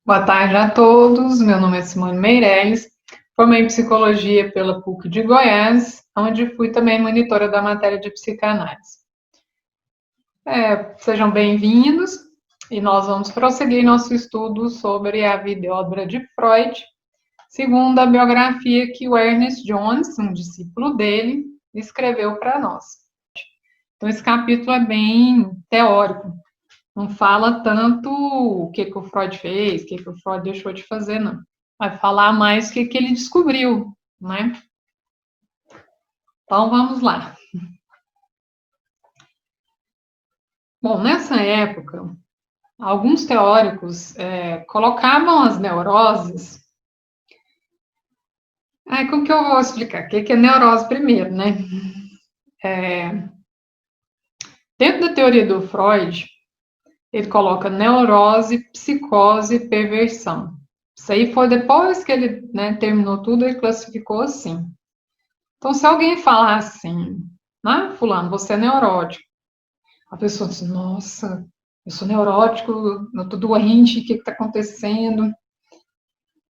Boa tarde a todos. Meu nome é Simone Meirelles. Formei em psicologia pela PUC de Goiás, onde fui também monitora da matéria de psicanálise. Sejam bem-vindos e nós vamos prosseguir nosso estudo sobre a vida e obra de Freud, segundo a biografia que o Ernest Jones, um discípulo dele, escreveu para nós. Então, esse capítulo é bem teórico. Não fala tanto o que o Freud fez, o que o Freud deixou de fazer, não. Vai falar mais o que ele descobriu, né? Então, vamos lá. Bom, nessa época, alguns teóricos colocavam as neuroses... Como que eu vou explicar? O que é neurose primeiro, né? Dentro da teoria do Freud, ele coloca neurose, psicose e perversão. Isso aí foi depois que ele terminou tudo, ele classificou assim. Então, se alguém falar assim, fulano, você é neurótico, a pessoa diz, nossa, eu sou neurótico, eu tô doente, o que está acontecendo?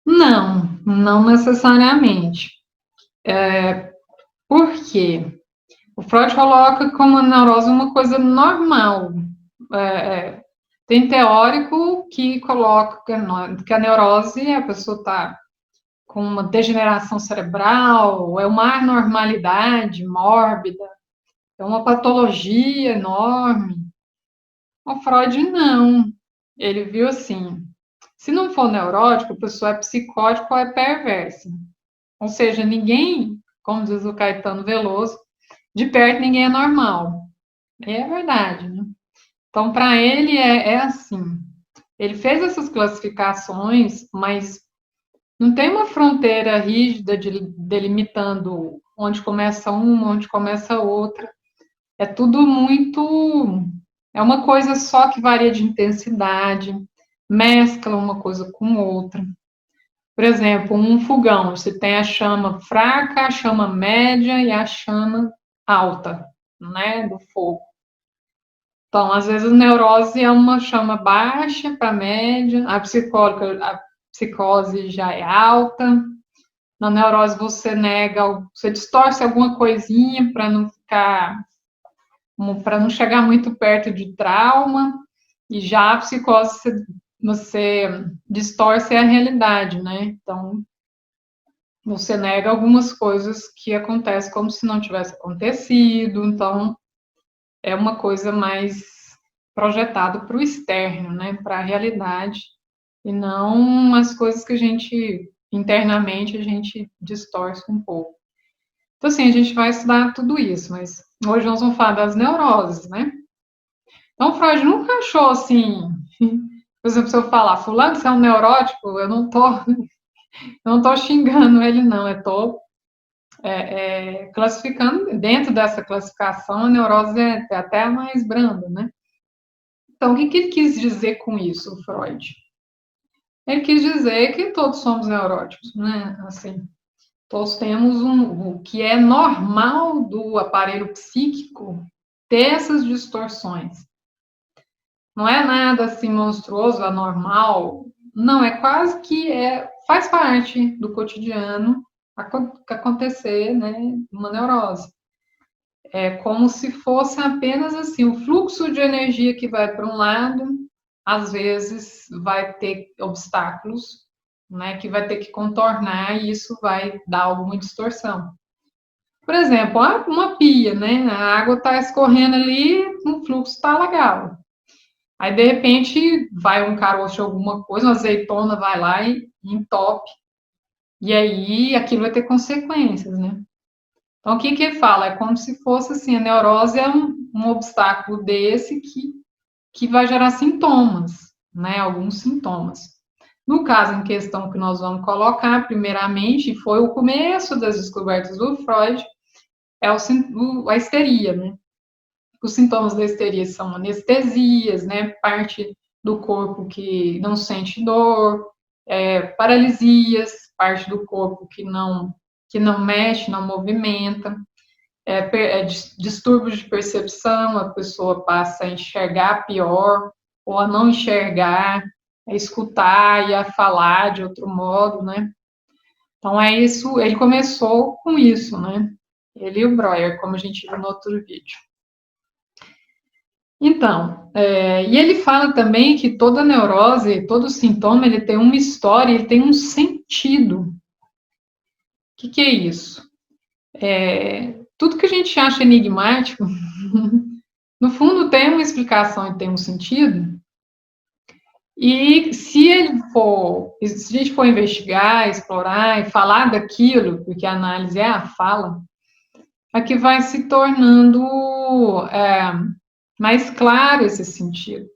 Não necessariamente. Por quê? O Freud coloca como a neurose uma coisa normal. Tem teórico que coloca que a neurose, a pessoa está com uma degeneração cerebral, é uma anormalidade mórbida, é uma patologia enorme. O Freud não. Ele viu assim, se não for neurótico, a pessoa é psicótica ou é perversa. Ou seja, ninguém, como diz o Caetano Veloso, de perto ninguém é normal. É verdade, né? Então, para ele é assim. Ele fez essas classificações, mas não tem uma fronteira rígida delimitando onde começa uma, onde começa outra. É tudo muito... É uma coisa só que varia de intensidade, mescla uma coisa com outra. Por exemplo, um fogão, você tem a chama fraca, a chama média e a chama alta, né, do fogo. Então, às vezes, a neurose é uma chama baixa para média, a psicose já é alta. Na neurose, você você distorce alguma coisinha para não chegar muito perto de trauma, e já a psicose você distorce a realidade, né? Então, você nega algumas coisas que acontecem como se não tivesse acontecido, então é uma coisa mais projetada para o externo, né? Para a realidade, e não as coisas que internamente, a gente distorce um pouco. Então, assim, a gente vai estudar tudo isso, mas hoje nós vamos falar das neuroses, né? Então, Freud nunca achou assim, por exemplo, se eu falar, fulano, você é um neurótico, eu não tô xingando ele, não, eu tô classificando, dentro dessa classificação, a neurose é até a mais branda, né? Então, o que ele quis dizer com isso, Freud? Ele quis dizer que todos somos neuróticos, né? Assim, todos temos o que é normal do aparelho psíquico ter essas distorções. Não é nada assim monstruoso, anormal. Não, é quase que faz parte do cotidiano acontecer, né, uma neurose. É como se fosse apenas assim, o fluxo de energia que vai para um lado, às vezes vai ter obstáculos, né, que vai ter que contornar, e isso vai dar alguma distorção. Por exemplo, uma pia, né, a água está escorrendo ali, o fluxo está legal. Aí, de repente, vai um caroço de alguma coisa, uma azeitona vai lá e entope. E aí, aquilo vai ter consequências, né? Então, o que ele fala? É como se fosse assim, a neurose é um obstáculo desse que vai gerar sintomas, né? Alguns sintomas. No caso em questão que nós vamos colocar, primeiramente, foi o começo das descobertas do Freud, é a histeria, né? Os sintomas da histeria são anestesias, né? Parte do corpo que não sente dor, paralisias, parte do corpo que não mexe, não movimenta, distúrbios de percepção, a pessoa passa a enxergar pior ou a não enxergar, escutar e a falar de outro modo, né? Então é isso, ele começou com isso, né? Ele e o Breuer, como a gente viu no outro vídeo. Então, e ele fala também que toda neurose, todo sintoma, ele tem uma história, ele tem um sentido. O que é isso? Tudo que a gente acha enigmático, no fundo tem uma explicação e tem um sentido. E se a gente for investigar, explorar e falar daquilo, porque a análise é a fala, aqui vai se tornando mais claro esse sentido.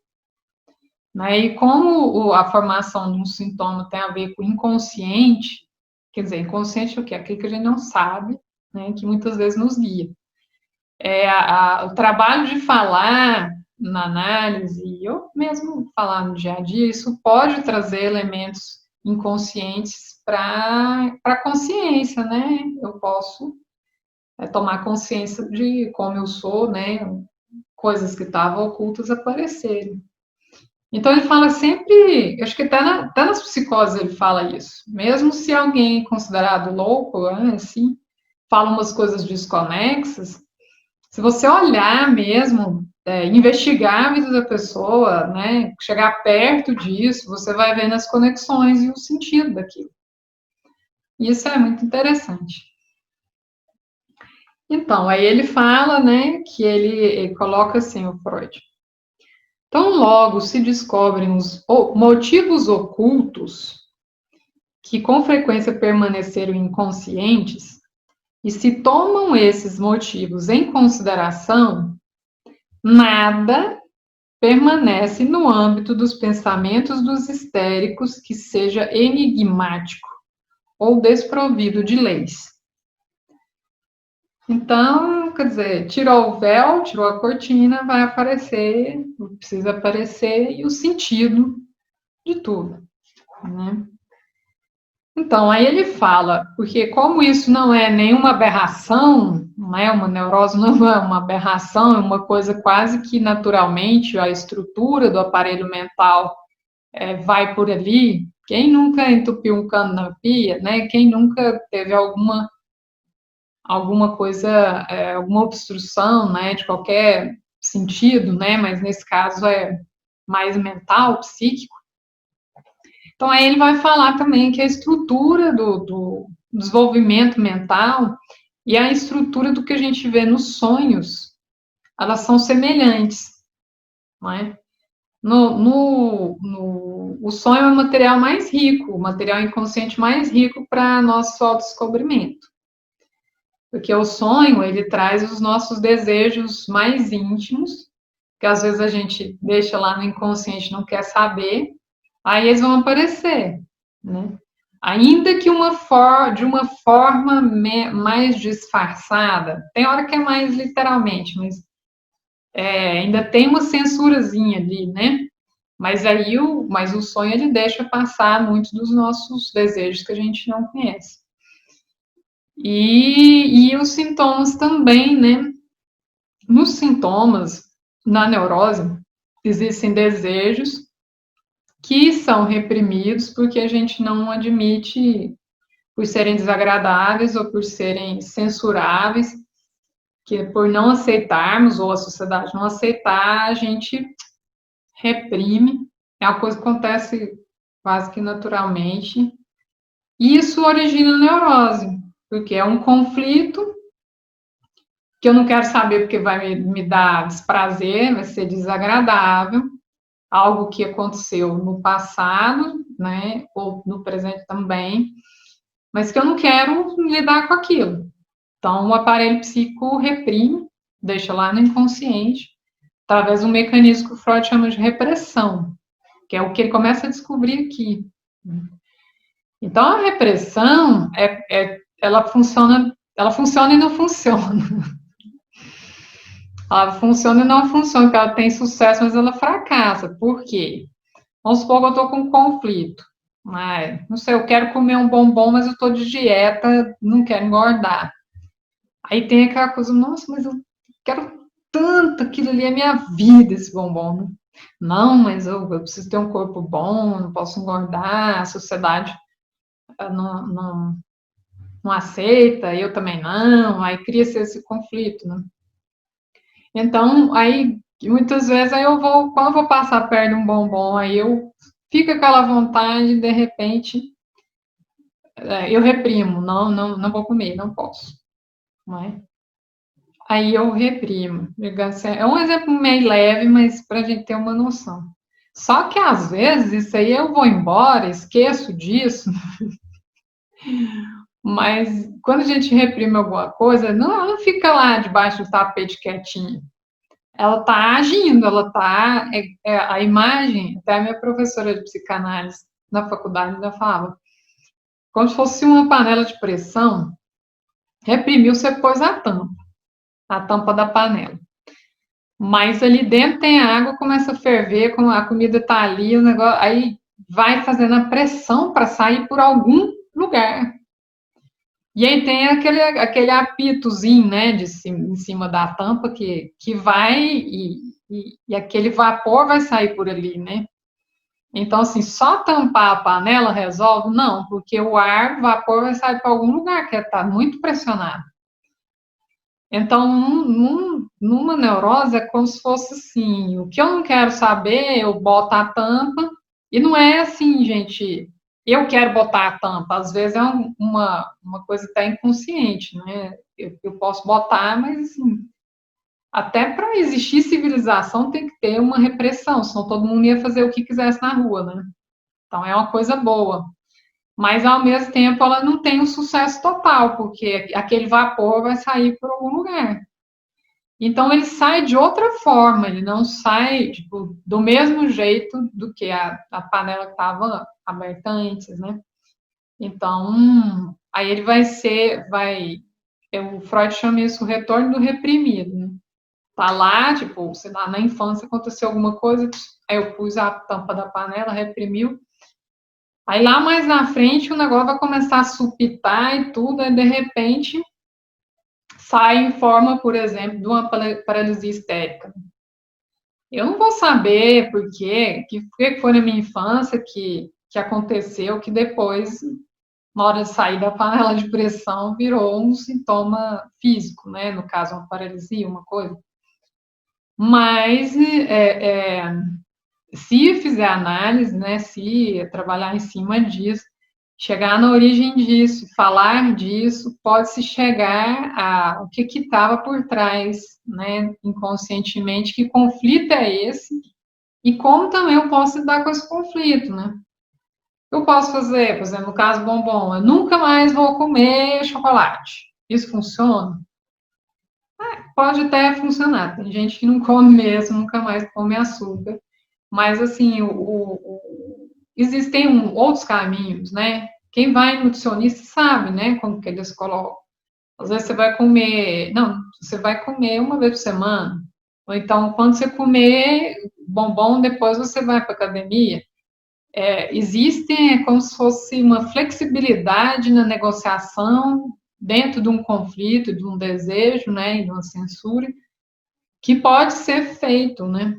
Né? E como a formação de um sintoma tem a ver com o inconsciente, quer dizer, inconsciente é o quê? Aquilo que a gente não sabe, né, que muitas vezes nos guia. O trabalho de falar na análise, ou mesmo falar no dia a dia, isso pode trazer elementos inconscientes para a consciência, né? Eu posso tomar consciência de como eu sou, né? Coisas que estavam ocultas aparecerem. Então ele fala sempre, acho que até nas psicoses ele fala isso. Mesmo se alguém é considerado louco, assim, fala umas coisas desconexas, se você olhar mesmo, investigar a vida da pessoa, né, chegar perto disso, você vai vendo as conexões e o sentido daquilo. E isso é muito interessante. Então, aí ele fala, né, que ele coloca assim, o Freud. Tão logo se descobrem os motivos ocultos que com frequência permaneceram inconscientes, e se tomam esses motivos em consideração, nada permanece no âmbito dos pensamentos dos histéricos que seja enigmático ou desprovido de leis. Então, quer dizer, tirou o véu, tirou a cortina, vai aparecer, precisa aparecer, e o sentido de tudo, né? Então, aí ele fala, porque como isso não é nenhuma aberração, não é uma neurose, não é uma aberração, é uma coisa quase que naturalmente a estrutura do aparelho mental vai por ali. Quem nunca entupiu um cano na pia, né? Quem nunca teve alguma coisa, alguma obstrução, né? De qualquer sentido, né? Mas nesse caso é mais mental, psíquico. Então, aí ele vai falar também que a estrutura do desenvolvimento mental e a estrutura do que a gente vê nos sonhos, elas são semelhantes, não é? O sonho é o material mais rico, o material inconsciente mais rico para nosso autodescobrimento. Porque o sonho, ele traz os nossos desejos mais íntimos, que às vezes a gente deixa lá no inconsciente, não quer saber, aí eles vão aparecer, né? Ainda que de uma forma mais disfarçada, tem hora que é mais literalmente, mas ainda tem uma censurazinha ali, né? Mas o sonho ele deixa passar muitos dos nossos desejos que a gente não conhece. E os sintomas também, né? Nos sintomas, na neurose, existem desejos que são reprimidos porque a gente não admite por serem desagradáveis ou por serem censuráveis, que por não aceitarmos, ou a sociedade não aceitar, a gente reprime. É uma coisa que acontece quase que naturalmente. E isso origina neurose, porque é um conflito que eu não quero saber porque vai me dar desprazer, vai ser desagradável, algo que aconteceu no passado, né, ou no presente também, mas que eu não quero lidar com aquilo. Então, o aparelho psíquico reprime, deixa lá no inconsciente, através de um mecanismo que o Freud chama de repressão, que é o que ele começa a descobrir aqui. Então, a repressão, ela funciona e não funciona. Ela funciona e não funciona, porque ela tem sucesso, mas ela fracassa. Por quê? Vamos supor que eu estou com um conflito. Não sei, eu quero comer um bombom, mas eu estou de dieta, não quero engordar. Aí tem aquela coisa, nossa, mas eu quero tanto, aquilo ali é minha vida, esse bombom. Não, mas eu preciso ter um corpo bom, não posso engordar, a sociedade não aceita, eu também não, aí cria-se esse conflito, né? Então, aí, muitas vezes, aí eu vou, quando eu vou passar perto de um bombom, aí eu fico aquela vontade, de repente, eu reprimo, não vou comer, não posso, não é? Aí eu reprimo. É um exemplo meio leve, mas para a gente ter uma noção. Só que às vezes isso aí eu vou embora, esqueço disso, mas quando a gente reprime alguma coisa, não, ela não fica lá debaixo do tapete quietinha. Ela está agindo, ela está. A imagem, até a minha professora de psicanálise na faculdade ainda falava, como se fosse uma panela de pressão, reprimiu, você pôs a tampa da panela. Mas ali dentro tem água, começa a ferver, como a comida está ali, o negócio, aí vai fazendo a pressão para sair por algum lugar. E aí tem aquele apitozinho, né, em cima da tampa que vai e aquele vapor vai sair por ali, né? Então, assim, só tampar a panela resolve? Não, porque o ar, o vapor vai sair para algum lugar que está muito pressionado. Então, numa neurose é como se fosse assim, o que eu não quero saber, eu boto a tampa, e não é assim, gente, eu quero botar a tampa, às vezes é uma coisa até inconsciente, né? Eu posso botar, mas assim, até para existir civilização tem que ter uma repressão, senão todo mundo ia fazer o que quisesse na rua, né? Então é uma coisa boa. Mas ao mesmo tempo ela não tem um sucesso total, porque aquele vapor vai sair por algum lugar. Então ele sai de outra forma, ele não sai tipo, do mesmo jeito do que a panela que estava aberta antes, né? Então, aí ele o Freud chama isso o retorno do reprimido, né? Tá lá, tipo, sei lá, na infância aconteceu alguma coisa, aí eu pus a tampa da panela, reprimiu. Aí lá mais na frente o negócio vai começar a supitar e tudo, aí de repente sai em forma, por exemplo, de uma paralisia histérica. Eu não vou saber por quê, que foi na minha infância que aconteceu, que depois, na hora de sair da panela de pressão, virou um sintoma físico, né? No caso, uma paralisia, uma coisa. Mas se fizer análise, né? Se trabalhar em cima disso, chegar na origem disso, falar disso, pode-se chegar a o que estava por trás, né, inconscientemente, que conflito é esse, e como também eu posso lidar com esse conflito, né? Eu posso fazer, por exemplo, no caso bombom, eu nunca mais vou comer chocolate. Isso funciona? Pode até funcionar. Tem gente que não come mesmo, nunca mais come açúcar. Mas, assim, existem outros caminhos, né? Quem vai em nutricionista sabe, né? Como que eles colocam. Às vezes você vai comer, não, você vai comer uma vez por semana. Ou então, quando você comer bombom, depois você vai para academia. Existe como se fosse uma flexibilidade na negociação dentro de um conflito, de um desejo, né, e de uma censura, que pode ser feito, né?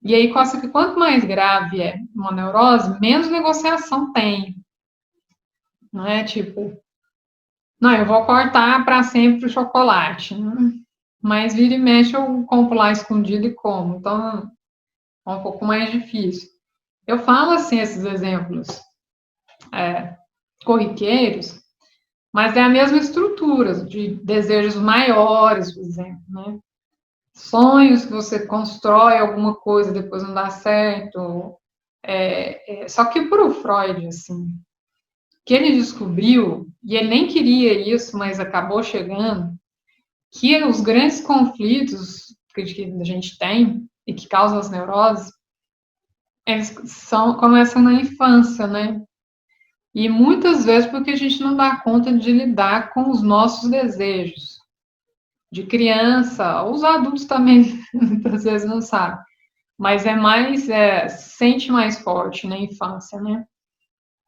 E aí, quanto mais grave é uma neurose, menos negociação tem, não é? Tipo, não, eu vou cortar para sempre o chocolate, né? Mas vira e mexe eu compro lá escondido e como, então é um pouco mais difícil. Eu falo assim esses exemplos corriqueiros, mas é a mesma estrutura de desejos maiores, por exemplo, né? Sonhos que você constrói alguma coisa, depois não dá certo. Só que para o Freud, assim, que ele descobriu, e ele nem queria isso, mas acabou chegando, que os grandes conflitos que a gente tem e que causam as neuroses, eles começam na infância, né? E muitas vezes porque a gente não dá conta de lidar com os nossos desejos. De criança, os adultos também muitas vezes não sabem, mas sente mais forte na infância, né?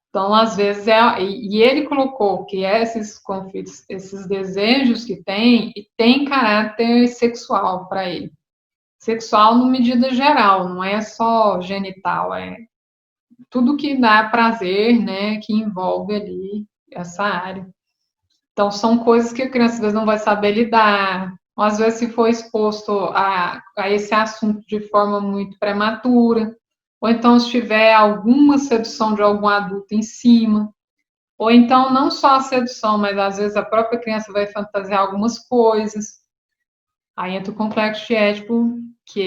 Então, às vezes, e ele colocou que esses conflitos, esses desejos que tem, e tem caráter sexual para ele. sexual no medida geral, não é só genital, é tudo que dá prazer, né, que envolve ali essa área. Então, são coisas que a criança às vezes não vai saber lidar, ou às vezes se for exposto a esse assunto de forma muito prematura, ou então se tiver alguma sedução de algum adulto em cima, ou então não só a sedução, mas às vezes a própria criança vai fantasiar algumas coisas. Aí entra o complexo de Édipo, que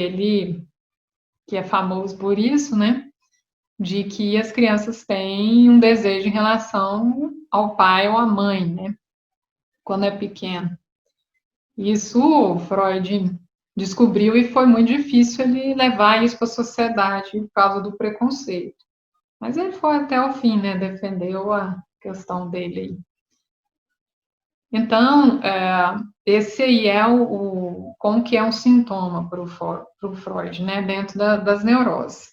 é famoso por isso, né? De que as crianças têm um desejo em relação ao pai ou à mãe, né? Quando é pequeno. Isso Freud descobriu e foi muito difícil ele levar isso para a sociedade por causa do preconceito. Mas ele foi até o fim, né? Defendeu a questão dele aí. Então, esse aí é como que é um sintoma para o Freud, né? Dentro das neuroses.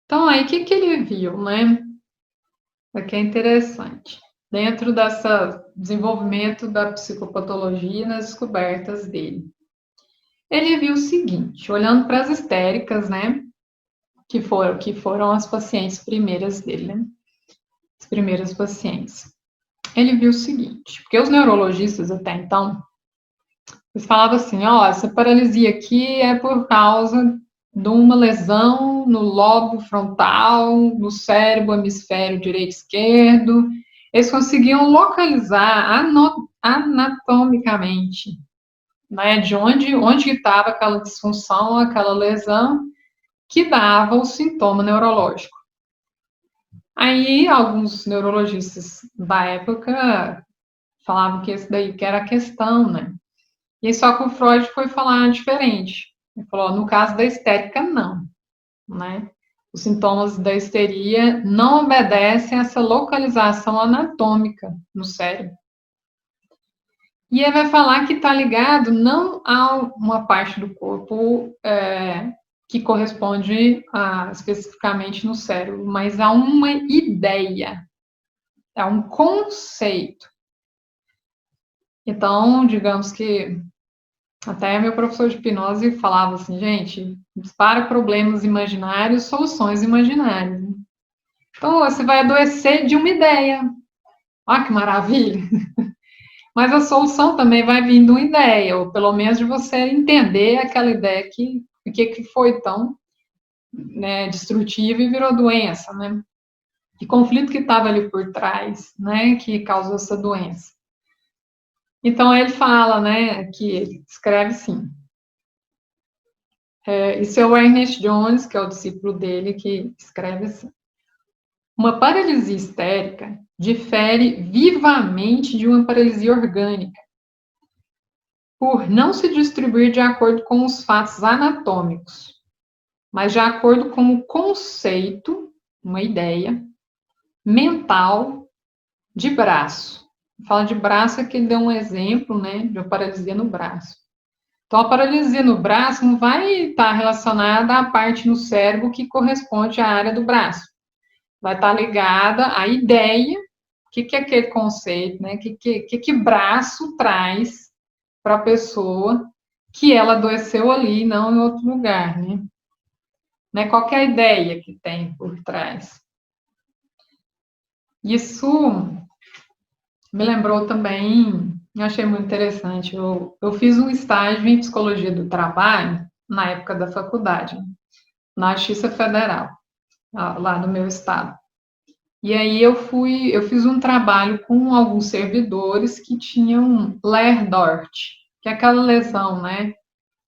Então, aí, o que ele viu, né? Aqui é interessante. Dentro desse desenvolvimento da psicopatologia e nas descobertas dele. Ele viu o seguinte, olhando para as histéricas, né? Que foram as pacientes primeiras dele, né? As primeiras pacientes. Ele viu o seguinte, porque os neurologistas até então, eles falavam assim, ó, essa paralisia aqui é por causa de uma lesão no lobo frontal, no cérebro, hemisfério direito e esquerdo. Eles conseguiam localizar anatomicamente, né, de onde estava aquela disfunção, aquela lesão, que dava o sintoma neurológico. Aí, alguns neurologistas da época falavam que esse daí que era a questão, né? E só que o Freud foi falar diferente. Ele falou, no caso da histérica, não, né? Os sintomas da histeria não obedecem a essa localização anatômica no cérebro. E ele vai falar que está ligado não a uma parte do corpo que corresponde especificamente no cérebro, mas a uma ideia, é um conceito. Então, digamos que até meu professor de hipnose falava assim, gente, para problemas imaginários, soluções imaginárias. Então, você vai adoecer de uma ideia. Olha que maravilha! Mas a solução também vai vir de uma ideia, ou pelo menos de você entender aquela ideia que foi tão, né, destrutiva e virou doença, né? Que conflito que estava ali por trás, né, que causou essa doença. Então ele fala, né, que ele escreve assim. Isso é o Ernest Jones, que é o discípulo dele, que escreve assim. Uma paralisia histérica difere vivamente de uma paralisia orgânica, por não se distribuir de acordo com os fatos anatômicos, mas de acordo com o conceito, uma ideia, mental de braço. Fala de braço é que ele deu um exemplo, né, de uma paralisia no braço. Então, a paralisia no braço não vai estar relacionada à parte no cérebro que corresponde à área do braço. Vai estar ligada à ideia, o que é aquele conceito, né? O que braço traz para a pessoa que ela adoeceu ali, não em outro lugar, né? Qual é a ideia que tem por trás? Isso me lembrou também, eu achei muito interessante, eu fiz um estágio em psicologia do trabalho na época da faculdade, na Justiça Federal, lá no meu estado. E aí eu fiz um trabalho com alguns servidores que tinham Lehrdort, que é aquela lesão, né?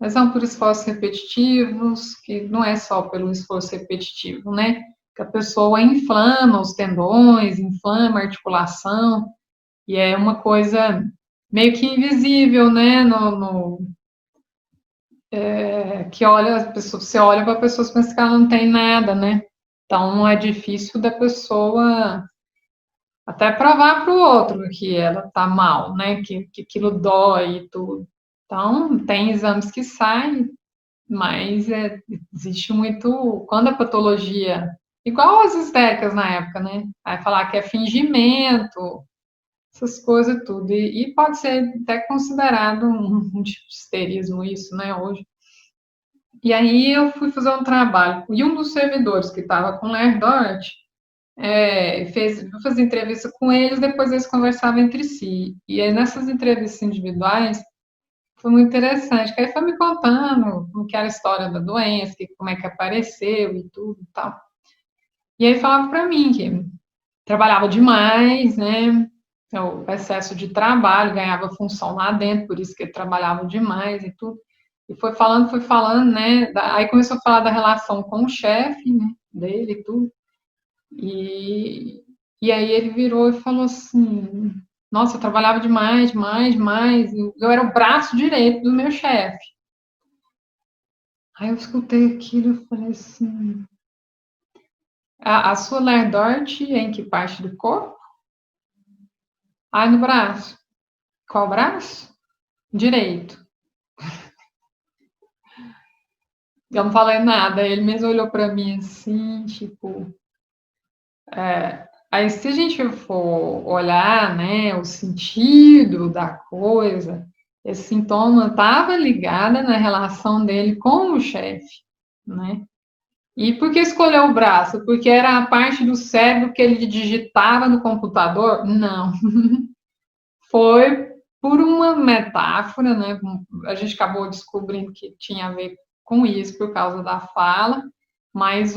Lesão por esforços repetitivos, que não é só pelo esforço repetitivo, né? Que a pessoa inflama os tendões, inflama a articulação, e é uma coisa meio que invisível, né? Que olha, você olha para a pessoa e pensa que ela não tem nada, né? Então é difícil da pessoa até provar para o outro que ela está mal, né? Que aquilo dói e tudo. Então, tem exames que saem, mas existe muito. Quando a patologia. Igual as histéricas na época, né? Vai falar que é fingimento, essas coisas tudo. E pode ser até considerado um tipo de histerismo isso, né, hoje. E aí eu fui fazer um trabalho, e um dos servidores que estava com o Lerdort fez entrevista com eles, depois eles conversavam entre si. E aí nessas entrevistas individuais, foi muito interessante, que aí foi me contando como que era a história da doença, como é que apareceu e tudo e tal. E aí falava para mim que trabalhava demais, né? O excesso de trabalho, ganhava função lá dentro, por isso que ele trabalhava demais e tudo. E foi falando, né? Aí começou a falar da relação com o chefe, né, dele e tudo. E, e aí ele virou e falou assim: Nossa, eu trabalhava demais, demais, demais. Eu era o braço direito do meu chefe. Aí eu escutei aquilo e falei assim: a sua Lerdort é em que parte do corpo? Ai, no braço. Qual braço? Direito. Eu não falei nada. Ele mesmo olhou para mim assim, tipo. Aí, se a gente for olhar, né, o sentido da coisa, esse sintoma estava ligado na relação dele com o chefe, né? E por que escolheu o braço? Porque era a parte do cérebro que ele digitava no computador? Não. Foi por uma metáfora, né? A gente acabou descobrindo que tinha a ver com isso por causa da fala, mas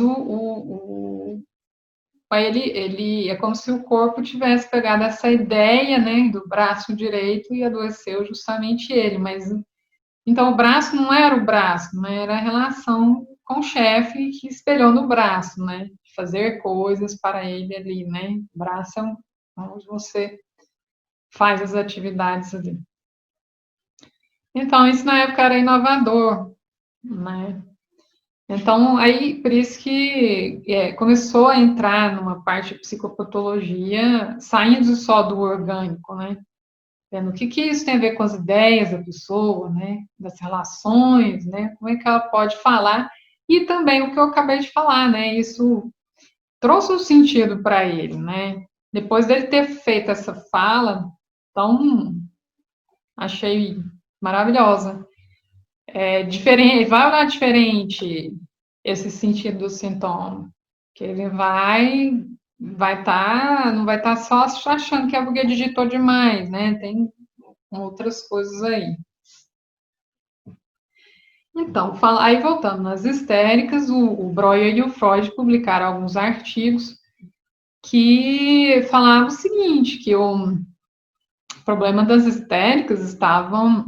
ele é como se o corpo tivesse pegado essa ideia, né, do braço direito e adoeceu justamente ele. Mas então o braço não era o braço, né? Era a relação com o chefe que espelhou no braço, né? Fazer coisas para ele ali, né? O braço é onde você faz as atividades ali. Então, isso na época era inovador, né? Então, aí, por isso que começou a entrar numa parte de psicopatologia, saindo só do orgânico, né? Vendo o que isso tem a ver com as ideias da pessoa, né? Das relações, né? Como é que ela pode falar. E também o que eu acabei de falar, né? Isso trouxe um sentido para ele, né? Depois dele ter feito essa fala, então, achei maravilhosa. É diferente, vai olhar diferente esse sentido do sintoma, que ele não vai estar só achando que é porque digitou demais, né? Tem outras coisas aí. Então, aí voltando nas histéricas, o Breuer e o Freud publicaram alguns artigos que falavam o seguinte, que o problema das histéricas estavam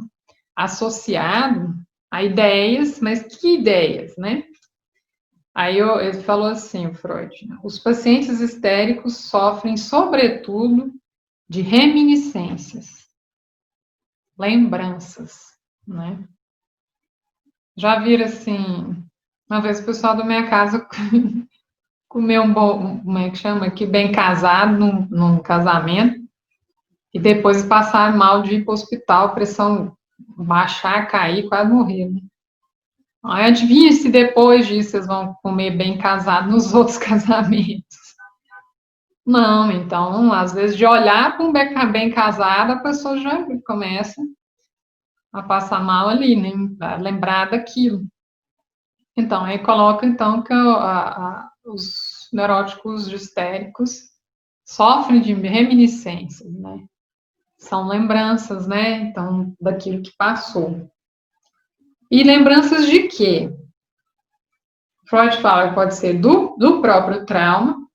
associado a ideias, mas que ideias, né? Aí ele falou assim, o Freud, os pacientes histéricos sofrem, sobretudo, de reminiscências, lembranças, né? Já viram assim, uma vez o pessoal da minha casa comeu um bom, como é que chama, que bem casado num casamento, e depois passaram mal de ir para o hospital, pressão baixar, cair, quase morrer, né? Aí adivinha se depois disso vocês vão comer bem casado nos outros casamentos. Não, então, às vezes, de olhar para um bem casado, a pessoa já começa a passar mal ali, né? A lembrar daquilo. Então, aí coloca, então, que os neuróticos histéricos sofrem de reminiscências, né? São lembranças, né? Então, daquilo que passou. E lembranças de quê? Freud fala que pode ser do próprio trauma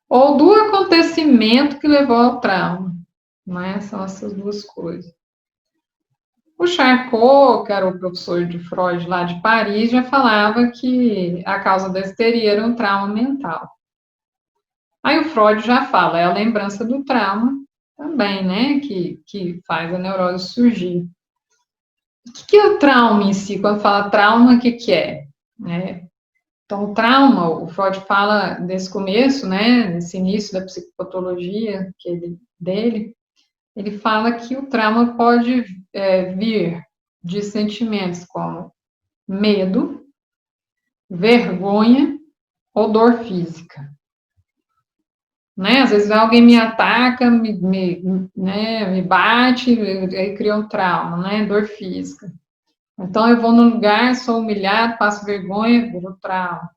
ou do acontecimento que levou ao trauma, né? São essas duas coisas. O Charcot, que era o professor de Freud lá de Paris, já falava que a causa da histeria era um trauma mental. Aí o Freud já fala, é a lembrança do trauma também, né, que faz a neurose surgir. O que é o trauma em si? Quando fala trauma, o que é? Né? Então, o trauma, o Freud fala desse começo, né, nesse início da psicopatologia dele, ele fala que o trauma pode vir de sentimentos como medo, vergonha ou dor física. né? Às vezes alguém me ataca, né, me bate, aí cria um trauma, né? Dor física. Então eu vou num lugar, sou humilhado, passo vergonha, viro trauma.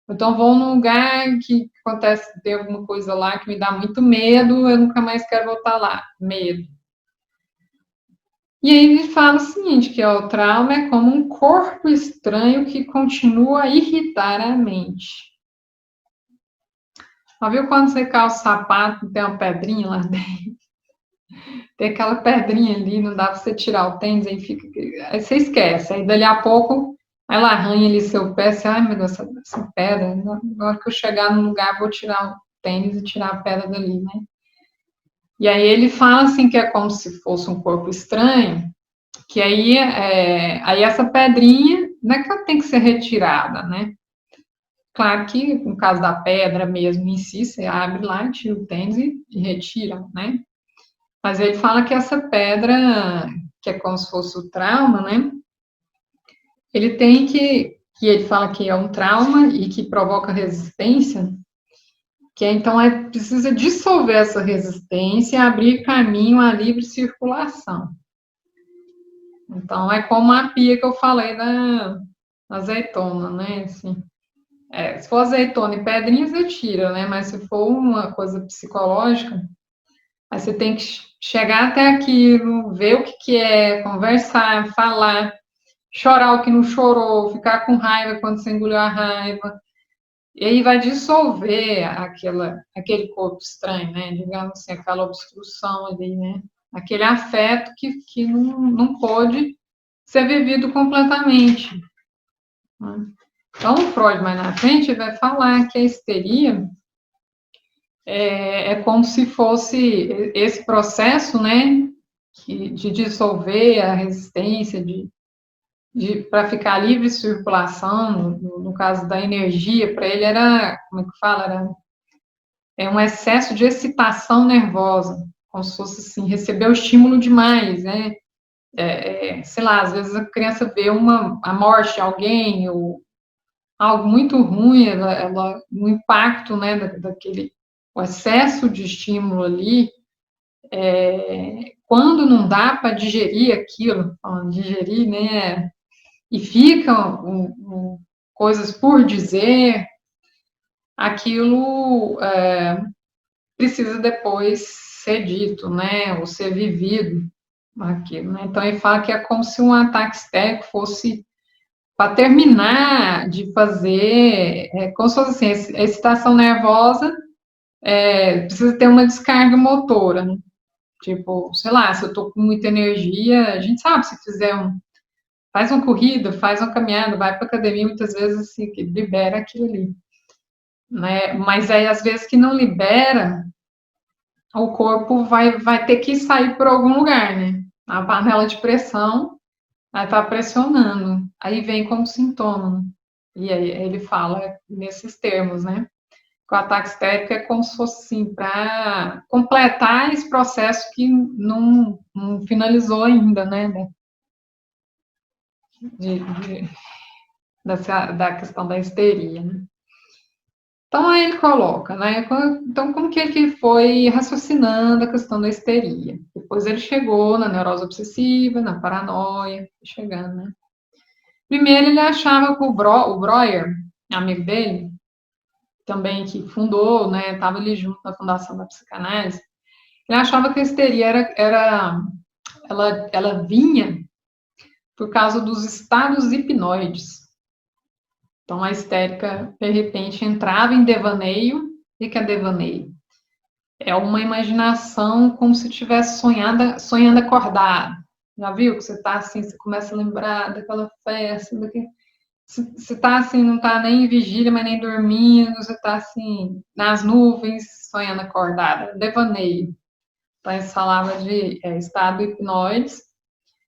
Então vou num lugar que acontece, tem alguma coisa lá que me dá muito medo, eu nunca mais quero voltar lá, medo. E aí ele fala o seguinte, que o trauma é como um corpo estranho que continua a irritar a mente. Já viu quando você calça o sapato e tem uma pedrinha lá dentro? Tem aquela pedrinha ali, não dá pra você tirar o tênis, aí você esquece. Aí dali a pouco ela arranha ali seu pé, você, ai meu Deus, essa pedra, na hora que eu chegar no lugar, vou tirar o tênis e tirar a pedra dali, né? E aí ele fala assim que é como se fosse um corpo estranho, que aí essa pedrinha não é que ela tem que ser retirada, né? Claro que no caso da pedra mesmo em si, você abre lá, tira o tênis e retira, né? Mas ele fala que essa pedra, que é como se fosse o trauma, né? Ele tem que ele fala que é um trauma e que provoca resistência, que então precisa dissolver essa resistência e abrir caminho à livre circulação. Então é como a pia que eu falei da azeitona, né? Assim, se for azeitona e pedrinhas, você tira, né? Mas se for uma coisa psicológica, aí você tem que chegar até aquilo, ver o que é, conversar, falar, chorar o que não chorou, ficar com raiva quando você engoliu a raiva. E aí vai dissolver aquele corpo estranho, né? Digamos assim, aquela obstrução ali, né? Aquele afeto que não pôde ser vivido completamente. Né? Então, o Freud, mais na frente, vai falar que a histeria é como se fosse esse processo, né? De dissolver a resistência, para ficar livre circulação, no caso da energia, para ele era, como é que fala? Um excesso de excitação nervosa, como se fosse assim, receber o estímulo demais, né? Sei lá, às vezes a criança vê a morte de alguém, ou algo muito ruim, no impacto, né, o excesso de estímulo ali, quando não dá para digerir aquilo, digerir, né, e ficam coisas por dizer, aquilo precisa depois ser dito, né, ou ser vivido, aquilo, né? Então ele fala que é como se um ataque histérico fosse para terminar de fazer, como se fosse assim, a excitação nervosa precisa ter uma descarga motora, né? Tipo, sei lá, se eu tô com muita energia, a gente sabe, se fizer faz uma corrida, faz uma caminhada, vai para academia, muitas vezes assim, que libera aquilo ali, né? Mas aí, às vezes que não libera, o corpo vai ter que sair por algum lugar, né? A panela de pressão vai estar pressionando, aí vem como sintoma. E aí ele fala nesses termos, né? Que o ataque histérico é como se fosse assim, para completar esse processo que não finalizou ainda, né? De, de, da questão da histeria, né? Então, aí ele coloca, né? Então, como que ele foi raciocinando a questão da histeria? Depois ele chegou na neurose obsessiva, na paranoia, chegando, né? Primeiro, ele achava que o Breuer, amigo dele, também que fundou, né? Estava ali junto na fundação da psicanálise, ele achava que a histeria ela vinha por causa dos estados hipnoides. Então, a histérica, de repente, entrava em devaneio. O que é devaneio? É uma imaginação como se estivesse sonhando acordado. Já viu que você está assim, você começa a lembrar daquela festa, você está assim, não está nem em vigília, mas nem dormindo, você está assim, nas nuvens, sonhando acordado. Devaneio. Então, eles falavam de estado hipnoide,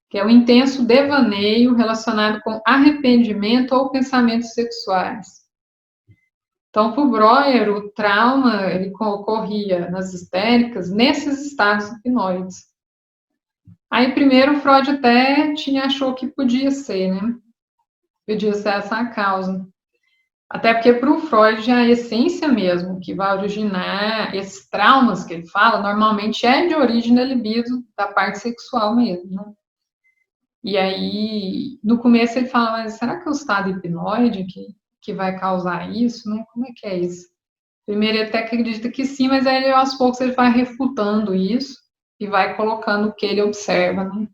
que é o intenso devaneio relacionado com arrependimento ou pensamentos sexuais. Então, para o Breuer, o trauma ele ocorria nas histéricas nesses estados hipnoides. Aí, primeiro, o Freud até achou que podia ser, né? Podia ser essa a causa. Até porque para o Freud a essência mesmo que vai originar esses traumas que ele fala, normalmente é de origem da libido, da parte sexual mesmo, né? E aí, no começo ele fala, mas será que é o estado hipnoide que vai causar isso, né? Como é que é isso? Primeiro ele até acredita que sim, mas aí aos poucos ele vai refutando isso e vai colocando o que ele observa, né?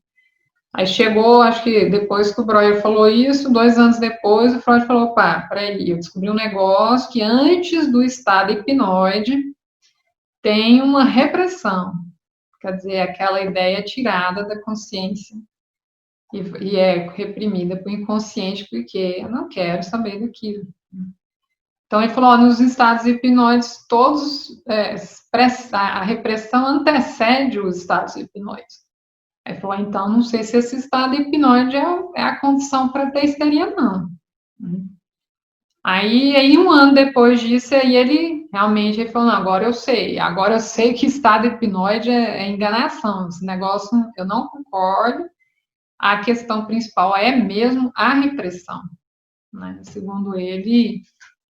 Aí chegou, acho que depois que o Breuer falou isso, 2 anos depois, o Freud falou, pá, peraí, eu descobri um negócio que antes do estado hipnoide tem uma repressão, quer dizer, aquela ideia tirada da consciência e é reprimida por inconsciente porque eu não quero saber daquilo. Então ele falou, ó, nos estados hipnóides todos a repressão antecede os estados hipnóides. Aí falou, então não sei se esse estado hipnóide é a condição para ter histeria, não. Aí, 1 ano depois disso, aí ele realmente falou, não, agora eu sei que estado hipnóide é enganação, esse negócio eu não concordo, a questão principal é mesmo a repressão, né? Segundo ele,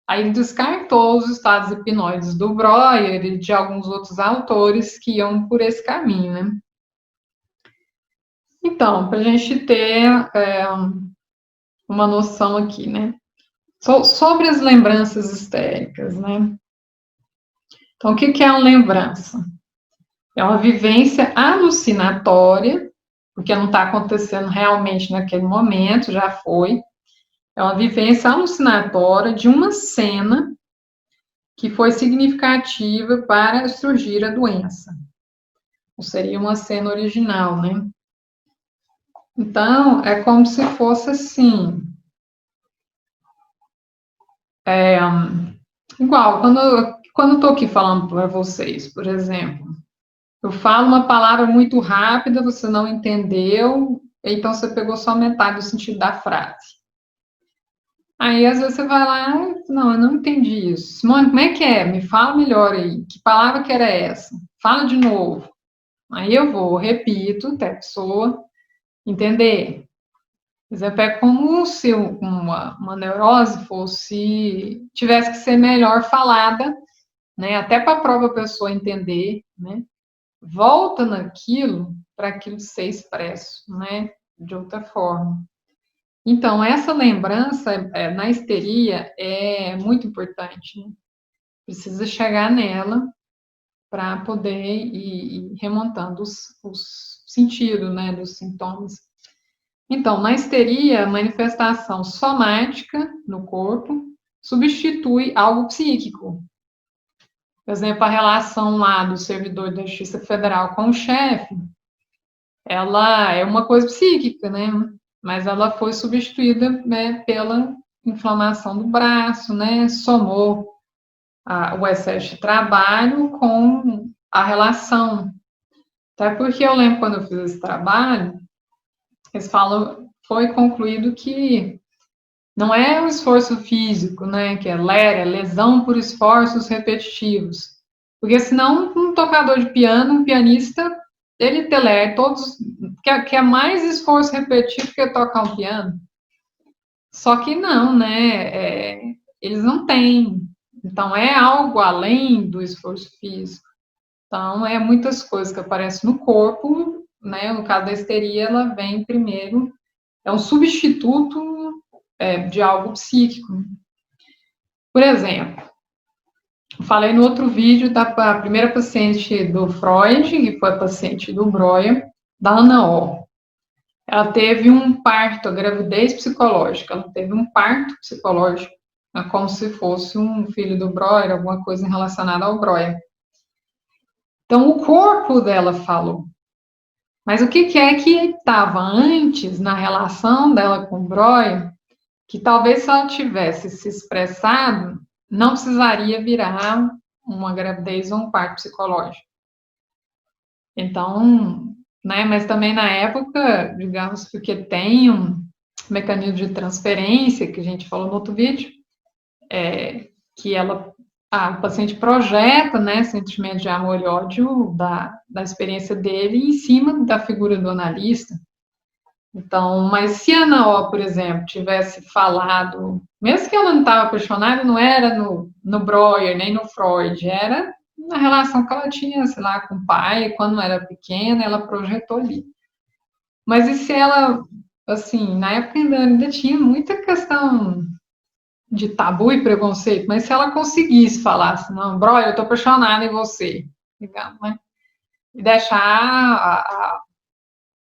aí ele descartou os estados hipnóides do Breuer e de alguns outros autores que iam por esse caminho, né? Então, para a gente ter uma noção aqui, né? Sobre as lembranças histéricas, né? Então, o que é uma lembrança? É uma vivência alucinatória, porque não está acontecendo realmente naquele momento, já foi. É uma vivência alucinatória de uma cena que foi significativa para surgir a doença. Ou seria uma cena original, né? Então, é como se fosse assim. Igual, quando eu estou aqui falando para vocês, por exemplo, eu falo uma palavra muito rápida, você não entendeu, então você pegou só metade do sentido da frase. Aí, às vezes, você vai lá, não, eu não entendi isso. Simone, como é que é? Me fala melhor aí. Que palavra que era essa? Fala de novo. Aí eu vou, repito, até a pessoa entender. Por exemplo, é como se uma neurose tivesse que ser melhor falada, né? Até para a própria pessoa entender, né? Volta naquilo para aquilo ser expresso, né? De outra forma. Então, essa lembrança na histeria é muito importante, né? Precisa chegar nela para poder ir remontando os sentidos, né, dos sintomas. Então, na histeria, a manifestação somática no corpo substitui algo psíquico. Por exemplo, a relação lá do servidor da Justiça Federal com o chefe, ela é uma coisa psíquica, né? Mas ela foi substituída, né, pela inflamação do braço, né? Somou o excesso de trabalho com a relação. Até porque eu lembro quando eu fiz esse trabalho, eles falam, foi concluído que não é o esforço físico, né, que é lesão por esforços repetitivos. Porque senão um tocador de piano, um pianista, ele telera todos, quer mais esforço repetitivo que tocar um piano. Só que não, né, eles não têm. Então é algo além do esforço físico. Então é muitas coisas que aparecem no corpo, né, no caso da histeria, ela vem primeiro, é um substituto de algo psíquico. Por exemplo, falei no outro vídeo da primeira paciente do Freud, que foi a paciente do Breuer, da Ana O. Ela teve um parto, a gravidez psicológica, ela teve um parto psicológico, como se fosse um filho do Breuer, alguma coisa relacionada ao Breuer. Então, o corpo dela falou. Mas o que é que estava antes na relação dela com o Breuer, que talvez se ela tivesse se expressado, não precisaria virar uma gravidez ou um parto psicológico. Então, né, mas também na época, digamos, porque tem um mecanismo de transferência, que a gente falou no outro vídeo, que o paciente projeta, né, sentimento de amor e ódio da experiência dele em cima da figura do analista. Então, mas se a Ana O, por exemplo, tivesse falado, mesmo que ela não estava apaixonada, não era no Breuer, nem no Freud, era na relação que ela tinha, sei lá, com o pai, quando era pequena, ela projetou ali. Mas e se ela, assim, na época ainda tinha muita questão de tabu e preconceito, mas se ela conseguisse falar assim, não, Breuer, eu tô apaixonada em você, digamos, né? E deixar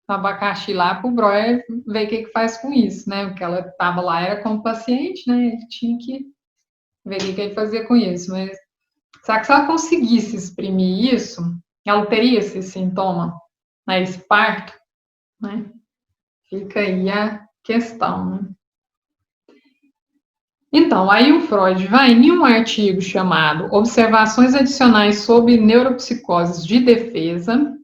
o abacaxi lá para o Breuer ver o que faz com isso, né? Porque ela estava lá, era como paciente, né? Ele tinha que ver o que ele fazia com isso. Mas será que se ela conseguisse exprimir isso, ela teria esse sintoma, né? Esse parto, né? Fica aí a questão, né? Então, aí o Freud vai em um artigo chamado Observações Adicionais sobre Neuropsicoses de Defesa,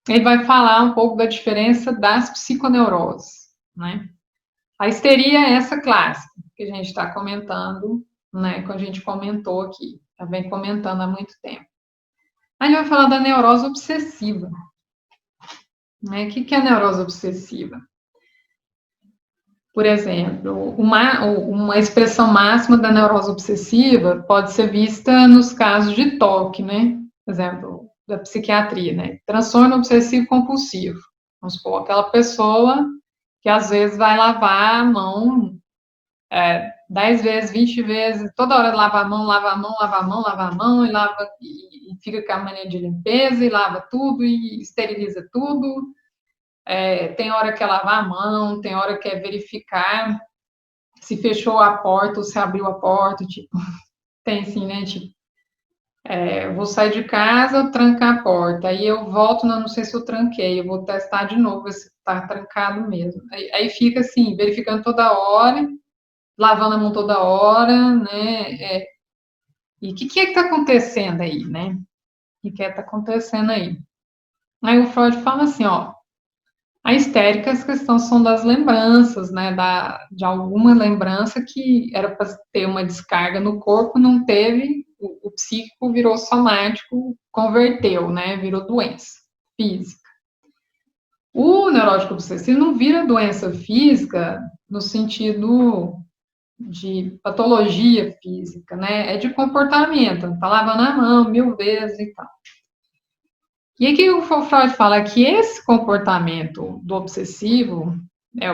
ele vai falar um pouco da diferença das psiconeuroses, né? A histeria é essa clássica que a gente está comentando, né? Que a gente comentou aqui, já vem comentando há muito tempo. A gente vai falar da neurose obsessiva. Né? O que é a neurose obsessiva? Por exemplo, uma expressão máxima da neurose obsessiva pode ser vista nos casos de toque, né? Por exemplo, da psiquiatria, né? Transtorno obsessivo compulsivo. Vamos supor, aquela pessoa que às vezes vai lavar a mão 10 vezes, 20 vezes, toda hora lava a mão, lava a mão, lava a mão, lava a mão, e lava e fica com a mania de limpeza, e lava tudo, e esteriliza tudo. Tem hora que é lavar a mão, tem hora que é verificar se fechou a porta ou se abriu a porta, tipo, tem assim, né, tipo, eu vou sair de casa, trancar a porta, aí eu volto, não sei se eu tranquei, eu vou testar de novo, ver se tá trancado mesmo. Aí fica assim, verificando toda hora, lavando a mão toda hora, né? E o que é que está acontecendo aí, né? O que é que está acontecendo aí? Aí o Freud fala assim, ó, a histérica, as questões são das lembranças, né? De alguma lembrança que era para ter uma descarga no corpo, não teve, o psíquico virou somático, converteu, né? Virou doença física. O neurótico obsessivo não vira doença física no sentido de patologia física, né? É de comportamento, tá lavando a mão 1000 vezes e tal. E aqui o Freud fala que esse comportamento do obsessivo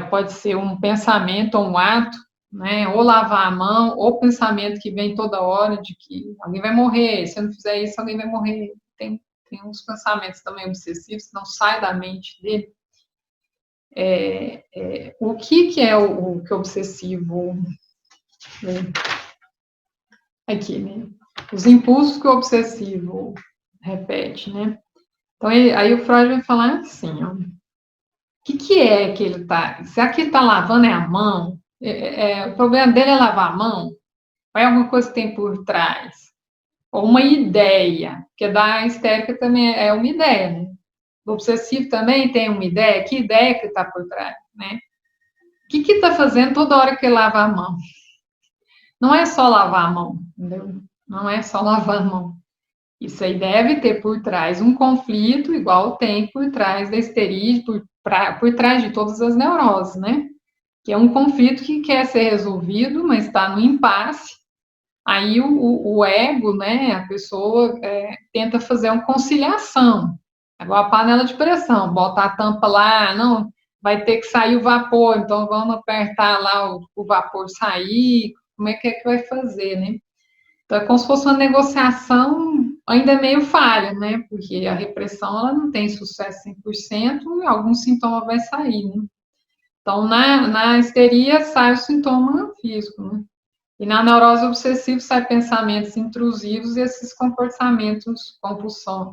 pode ser um pensamento ou um ato, né? Ou lavar a mão, ou pensamento que vem toda hora de que alguém vai morrer, se eu não fizer isso, alguém vai morrer. Tem uns pensamentos também obsessivos que não saem da mente dele. O que é o que é obsessivo? Né? Aqui, né? Os impulsos que o obsessivo repete, né? Então, aí o Freud vai falar assim, ó. O que é que ele tá... Será que ele tá lavando a mão? O problema dele é lavar a mão? Ou é alguma coisa que tem por trás? Ou uma ideia? Porque da histérica também é uma ideia, né? Do obsessivo também tem uma ideia. Que ideia que está por trás, né? O que está fazendo toda hora que ele lava a mão? Não é só lavar a mão, entendeu? Não é só lavar a mão. Isso aí deve ter por trás um conflito, igual tem por trás da histeria, por trás de todas as neuroses, né? Que é um conflito que quer ser resolvido, mas está no impasse. Aí o ego, né, a pessoa tenta fazer uma conciliação. Agora a panela de pressão, bota a tampa lá, não, vai ter que sair o vapor, então vamos apertar lá o vapor sair, como é que vai fazer, né? Então, é como se fosse uma negociação ainda meio falha, né? Porque a repressão ela não tem sucesso 100% e algum sintoma vai sair, né? Então, na histeria sai o sintoma físico, né? E na neurose obsessiva sai pensamentos intrusivos e esses comportamentos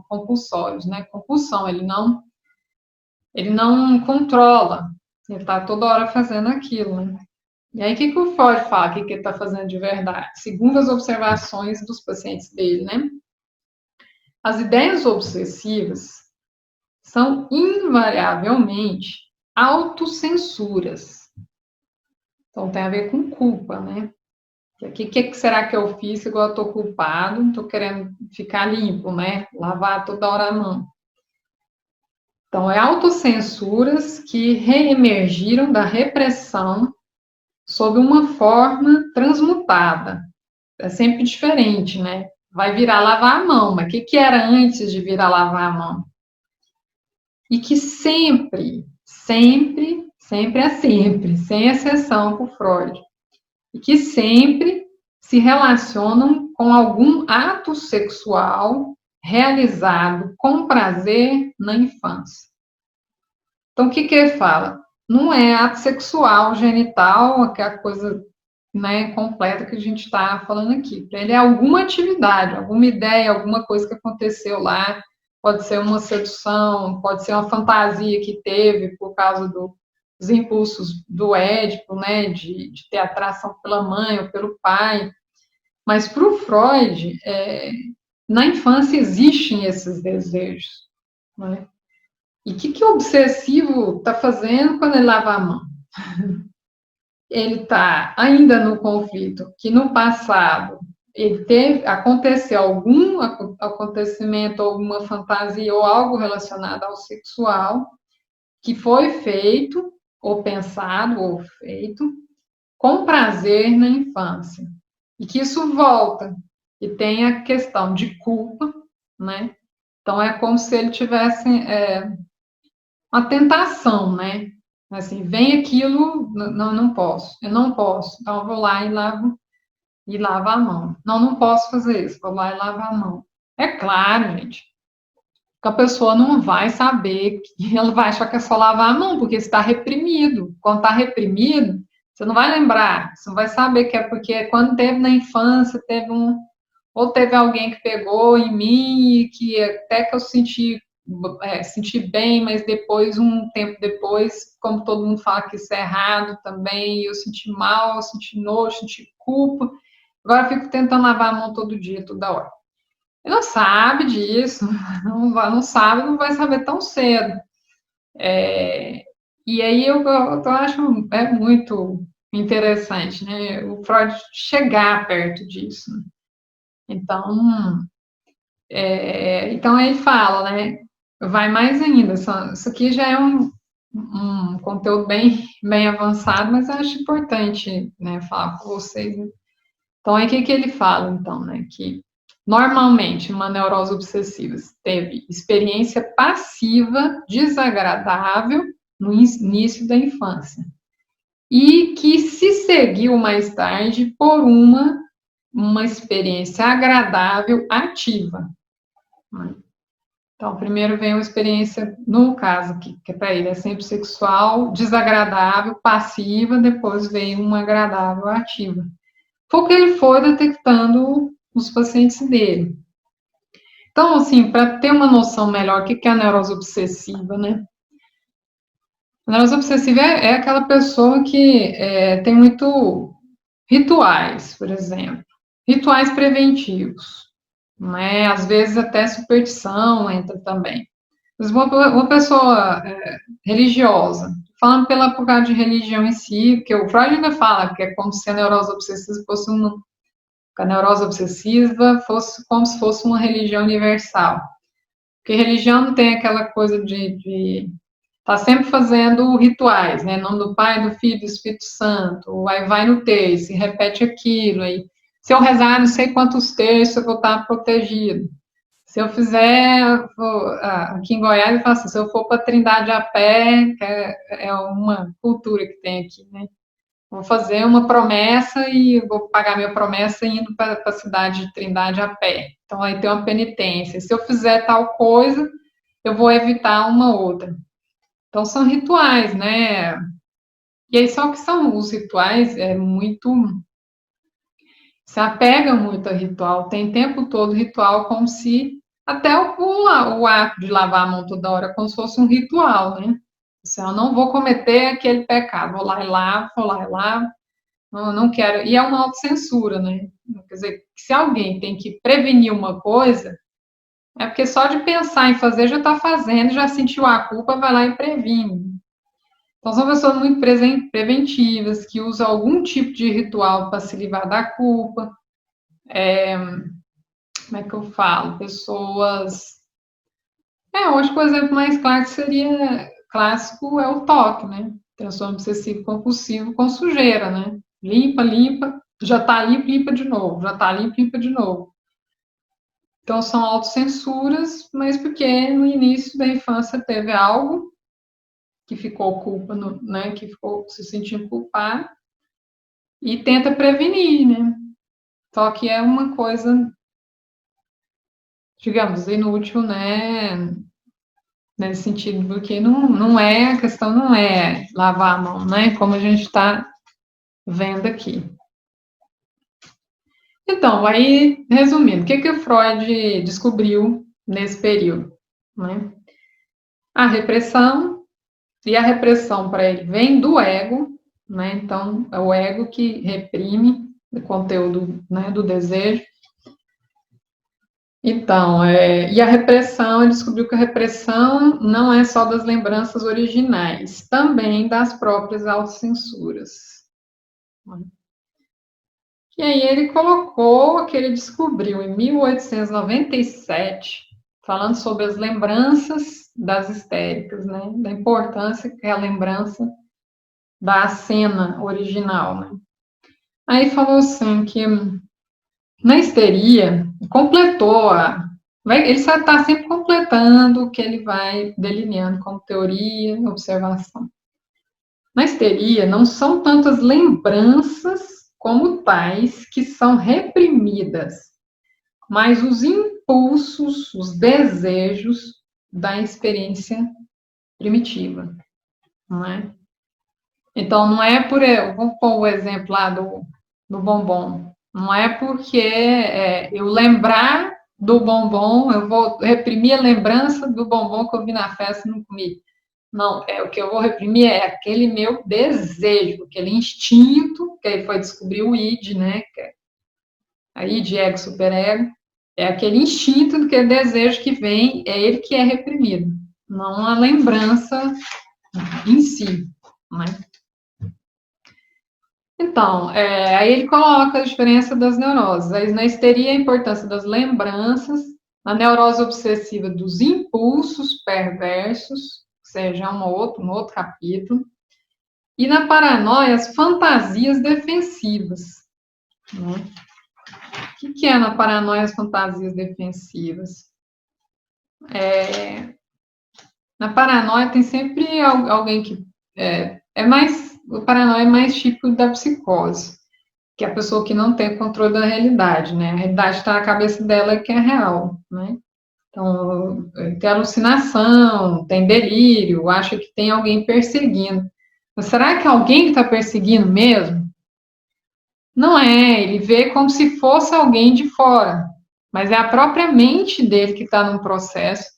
compulsórios, né? Compulsão, ele não controla, ele está toda hora fazendo aquilo, né? E aí, o que o Freud fala? O que ele está fazendo de verdade? Segundo as observações dos pacientes dele, né? As ideias obsessivas são invariavelmente autocensuras. Então, tem a ver com culpa, né? O que será que eu fiz? Igual eu estou culpado, estou querendo ficar limpo, né? Lavar toda hora a mão. Então, é autocensuras que reemergiram da repressão sob uma forma transmutada. É sempre diferente, né? Vai virar lavar a mão, mas o que era antes de virar lavar a mão? E que sempre, sempre, sempre é sempre, sem exceção por Freud, e que sempre se relacionam com algum ato sexual realizado com prazer na infância. Então, o que ele fala? Não é ato sexual genital, aquela coisa, né, completa que a gente está falando aqui. Ele é alguma atividade, alguma ideia, alguma coisa que aconteceu lá. Pode ser uma sedução, pode ser uma fantasia que teve por causa dos impulsos do Édipo, né, de ter atração pela mãe ou pelo pai. Mas para o Freud, na infância existem esses desejos, né? E o que o obsessivo está fazendo quando ele lava a mão? Ele está ainda no conflito que no passado aconteceu algum acontecimento, alguma fantasia ou algo relacionado ao sexual que foi feito, ou pensado, ou feito, com prazer na infância. E que isso volta, e tem a questão de culpa, né? Então, é como se ele tivesse uma tentação, né? Assim, vem aquilo, não posso, eu não posso, então eu vou lá e lavo a mão. Não posso fazer isso, vou lá e lavo a mão. É claro, gente, que a pessoa não vai saber, que ela vai achar que é só lavar a mão, porque está reprimido. Quando está reprimido, você não vai lembrar, você não vai saber que é porque quando teve na infância, ou teve alguém que pegou em mim e que até que eu senti bem, mas depois, um tempo depois, como todo mundo fala que isso é errado também, eu senti mal, eu senti nojo, senti culpa, agora eu fico tentando lavar a mão todo dia, toda hora. Ele não sabe disso, não sabe, não vai saber tão cedo. E aí eu acho muito interessante, né, o Freud chegar perto disso. Então, então ele fala, né, vai mais ainda. Isso aqui já é um conteúdo bem avançado, mas eu acho importante, né, falar com vocês. Então, aí o que ele fala, então, né, que normalmente uma neurose obsessiva teve experiência passiva desagradável no início da infância e que se seguiu mais tarde por uma experiência agradável ativa. Né? Então, primeiro vem uma experiência, no caso, que para ele é sempre sexual, desagradável, passiva, depois vem uma agradável, ativa. Foi o que ele foi detectando nos pacientes dele. Então, assim, para ter uma noção melhor, o que é a neurose obsessiva, né? A neurose obsessiva é aquela pessoa que tem muito rituais, por exemplo, rituais preventivos, né? Às vezes até superstição entra também. Mas uma pessoa religiosa, falando por causa de religião em si, porque o Freud ainda fala que é como se a neurose obsessiva fosse a neurose obsessiva fosse como se fosse uma religião universal. Porque religião não tem aquela coisa de tá sempre fazendo rituais, né? Em nome do Pai, do Filho, do Espírito Santo, aí vai no terço, e repete aquilo, aí se eu rezar não sei quantos terços eu vou estar protegido. Se eu fizer, aqui em Goiás, eu falo assim, se eu for para Trindade a pé, que é uma cultura que tem aqui, né? Vou fazer uma promessa e vou pagar minha promessa indo para a cidade de Trindade a pé. Então, aí tem uma penitência. Se eu fizer tal coisa, eu vou evitar uma outra. Então, são rituais, né? E aí, só que são os rituais, se apega muito a ritual, tem o tempo todo ritual como se, até o ato de lavar a mão toda hora, como se fosse um ritual, né? Se eu não vou cometer aquele pecado, vou lá e lavo, não quero. E é uma autocensura, né? Quer dizer, se alguém tem que prevenir uma coisa, é porque só de pensar em fazer já está fazendo, já sentiu a culpa, vai lá e previne. Então, são pessoas muito preventivas, que usam algum tipo de ritual para se livrar da culpa. Como é que eu falo? Pessoas Hoje, por exemplo, mais clássico é o toque, né? Transtorno obsessivo compulsivo com sujeira, né? Limpa, limpa, já tá limpo, limpa de novo, já tá limpo, limpa de novo. Então, são autocensuras, mas porque no início da infância teve algo que ficou culpa, né? Que ficou se sentindo culpado e tenta prevenir, né? Só que é uma coisa, digamos, inútil, né? Nesse sentido, porque não é, a questão não é lavar a mão, né? Como a gente está vendo aqui. Então, aí, resumindo, o que o Freud descobriu nesse período, né? A repressão, e a repressão para ele vem do ego, né? Então, é o ego que reprime o conteúdo, né, do desejo. Então, e a repressão, ele descobriu que a repressão não é só das lembranças originais, também das próprias autocensuras. E aí ele colocou que ele descobriu em 1897, falando sobre as lembranças das histéricas, né? Da importância que é a lembrança da cena original, né? Aí falou assim que na histeria completou ele está sempre completando o que ele vai delineando como teoria, observação. Na histeria, não são tantas lembranças como tais que são reprimidas, mas os impulsos, os desejos da experiência primitiva, não é? Então, não é por... Vamos pôr o exemplo lá do bombom. Não é porque eu lembrar do bombom, eu vou reprimir a lembrança do bombom que eu vi na festa e não comi. Não, o que eu vou reprimir é aquele meu desejo, aquele instinto, que aí foi descobrir o id, né? A id, ego, superego. É aquele instinto, aquele desejo que vem, é ele que é reprimido, não a lembrança em si, né? Então, aí ele coloca a diferença das neuroses. Aí, na histeria, a importância das lembranças, na neurose obsessiva, dos impulsos perversos, ou seja, um outro capítulo, e na paranoia, as fantasias defensivas. Né? O que é na paranoia as fantasias defensivas? Na paranoia tem sempre alguém que o paranoia é mais típico da psicose, que é a pessoa que não tem controle da realidade, né? A realidade está na cabeça dela que é real, né? Então, tem alucinação, tem delírio, acha que tem alguém perseguindo. Mas será que alguém está perseguindo mesmo? Não é, ele vê como se fosse alguém de fora, mas é a própria mente dele que está num processo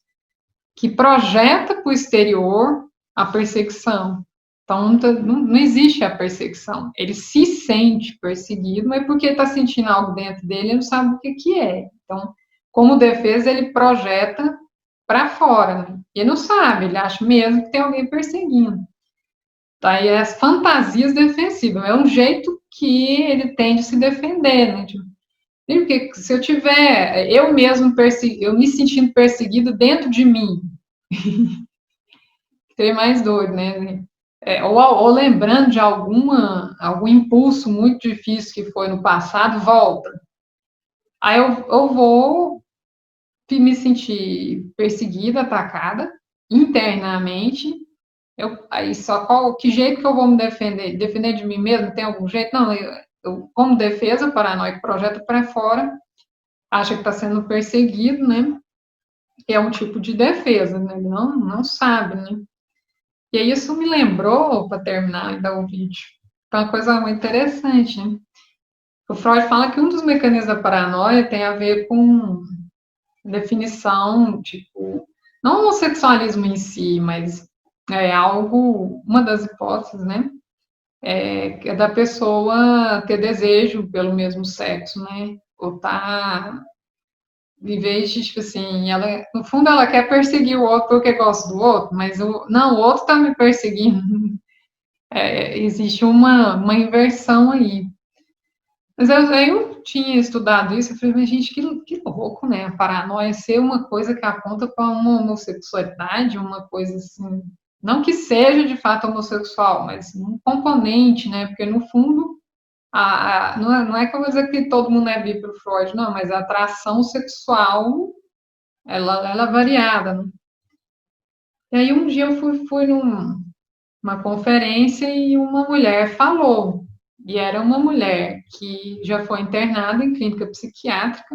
que projeta para o exterior a perseguição. Então, não existe a perseguição. Ele se sente perseguido, mas porque está sentindo algo dentro dele, ele não sabe o que é. Então, como defesa, ele projeta para fora. Né? Ele não sabe, ele acha mesmo que tem alguém perseguindo. Tá? E as fantasias defensivas, é um jeito que ele tem de se defender. Né? Porque se eu tiver eu mesmo eu me sentindo perseguido dentro de mim, seria mais doido, né? Ou lembrando de algum impulso muito difícil que foi no passado, volta. Aí eu vou me sentir perseguida, atacada, internamente. Aí que jeito que eu vou me defender? Defender de mim mesmo? Tem algum jeito? Não, como defesa, paranoico projeta para fora, acha que está sendo perseguido, né? É um tipo de defesa, né? Ele não sabe, né? E aí isso me lembrou, para terminar ainda o vídeo, uma coisa muito interessante, né? O Freud fala que um dos mecanismos da paranoia tem a ver com definição, tipo, não o homossexualismo em si, mas uma das hipóteses, né? É da pessoa ter desejo pelo mesmo sexo, né? Ou tá, em vez de, tipo assim, no fundo ela quer perseguir o outro porque gosta do outro, mas o outro tá me perseguindo. Existe uma inversão aí. Mas aí tinha estudado isso, eu falei, mas gente, que louco, né? A paranoia ser uma coisa que aponta para uma homossexualidade, uma coisa assim, não que seja de fato homossexual, mas um componente, né? Porque no fundo, não é que eu vou dizer que todo mundo é bi pro Freud, não, mas a atração sexual, ela é variada, né? E aí um dia eu fui numa conferência e uma mulher falou, e era uma mulher que já foi internada em clínica psiquiátrica,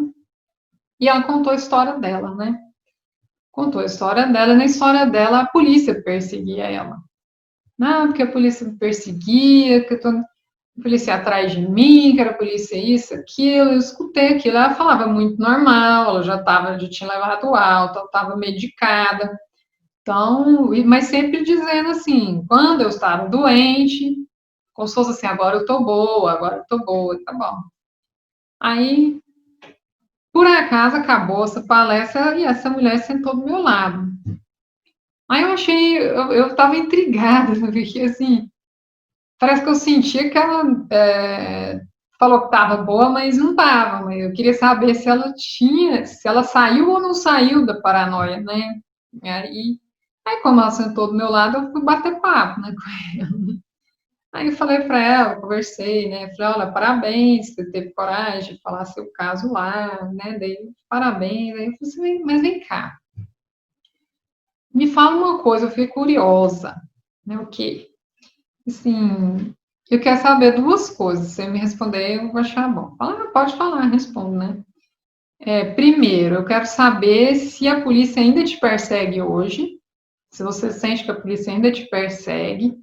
e ela contou a história dela, né? Contou a história dela, e na história dela a polícia perseguia ela. Não, porque a polícia me perseguia, que a polícia atrás de mim, que era a polícia isso, aquilo, eu escutei aquilo, ela falava muito normal, ela já tinha levado alta, ela estava medicada, então, mas sempre dizendo assim, quando eu estava doente, como se fosse assim, agora eu tô boa, tá bom. Aí, por acaso, acabou essa palestra e essa mulher sentou do meu lado. Aí eu tava intrigada, porque assim, parece que eu sentia que ela falou que tava boa, mas não tava. Mas eu queria saber se ela saiu ou não saiu da paranoia, né? Aí como ela sentou do meu lado, eu fui bater papo, né? Aí eu falei para ela, conversei, né? Falei, olha, parabéns, você teve coragem de falar seu caso lá, né? Daí, parabéns. Aí eu falei assim, mas vem cá, me fala uma coisa, eu fiquei curiosa, né? O quê? Assim, eu quero saber duas coisas. Se você me responder, eu vou achar bom. Fala, pode falar, respondo, né? Primeiro, eu quero saber se a polícia ainda te persegue hoje, se você sente que a polícia ainda te persegue.